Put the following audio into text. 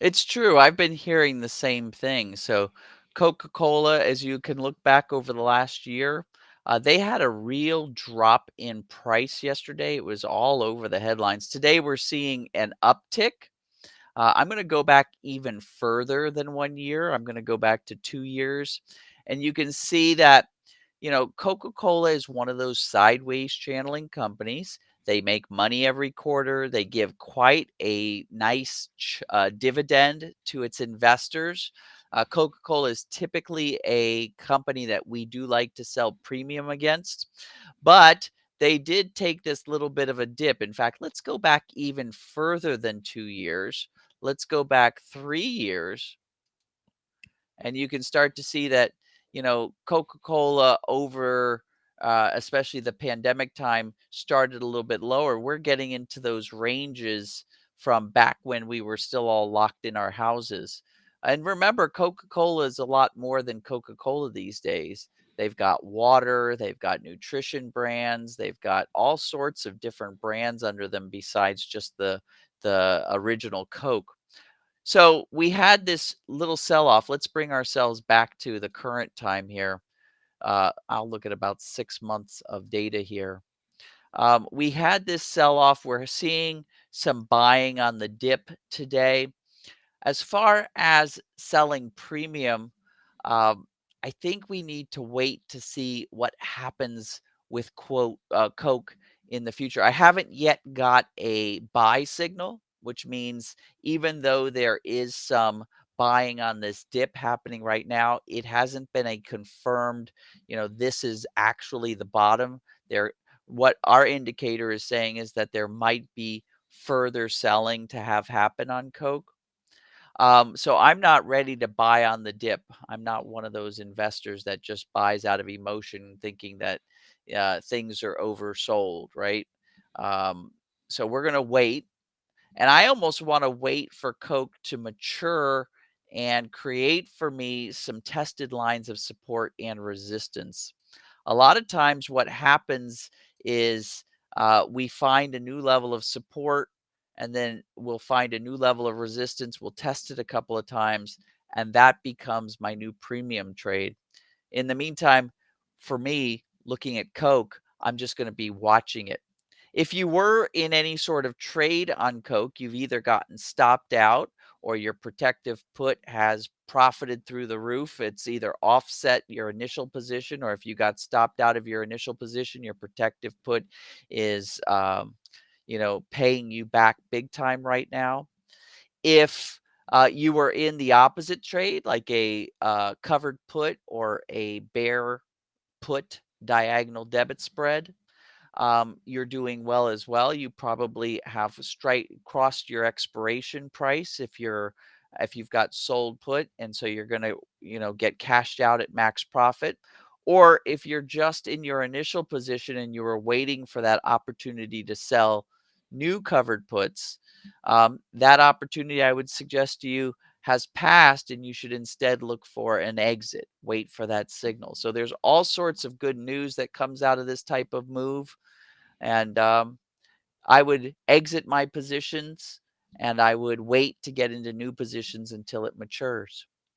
It's true. I've been hearing the same thing. So, Coca-Cola, as you can look back over the last year, they had a real drop in price yesterday. It was all over the headlines. Today, we're seeing an uptick. I'm going to go back even further than 1 year. I'm going to go back to 2 years. And you can see that, Coca-Cola is one of those sideways channeling companies. They make money every quarter. They give quite a nice dividend to its investors. Coca-Cola is typically a company that we do like to sell premium against, but they did take this little bit of a dip. In fact, let's go back even further than 2 years. Let's go back 3 years, and you can start to see that, Coca-Cola over, especially the pandemic time, started a little bit lower. We're getting into those ranges from back when we were still all locked in our houses. And remember, Coca-Cola is a lot more than Coca-Cola these days. They've got water, they've got nutrition brands, they've got all sorts of different brands under them besides just the original Coke. So we had this little sell off. Let's bring ourselves back to the current time here. I'll look at about 6 months of data here. We had this sell off. We're seeing some buying on the dip today. As far as selling premium, um, I think we need to wait to see what happens with Coke in the future. I haven't yet got a buy signal, which means even though there is some buying on this dip happening right now, it hasn't been a confirmed, this is actually the bottom. There, what our indicator is saying is that there might be further selling to have happen on Coke. So I'm not ready to buy on the dip. I'm not one of those investors that just buys out of emotion, thinking that things are oversold, right? Um, so we're gonna wait, and I almost want to wait for Coke to mature and create for me some tested lines of support and resistance. A lot of times, what happens is we find a new level of support, and then we'll find a new level of resistance. We'll test it a couple of times, and that becomes my new premium trade. In the meantime, for me, looking at Coke, I'm just going to be watching it. If you were in any sort of trade on Coke, you've either gotten stopped out or your protective put has profited through the roof. It's either offset your initial position, or if you got stopped out of your initial position, your protective put is, paying you back big time right now. If you were in the opposite trade, like a covered put or a bear put diagonal debit spread, you're doing well as well. You probably have straight crossed your expiration price if you've got sold put, and so you're going to get cashed out at max profit. Or if you're just in your initial position and you were waiting for that opportunity to sell new covered puts, that opportunity, I would suggest to you, has passed, and you should instead look for an exit. Wait for that signal. So there's all sorts of good news that comes out of this type of move, and I would exit my positions, and I would wait to get into new positions until it matures.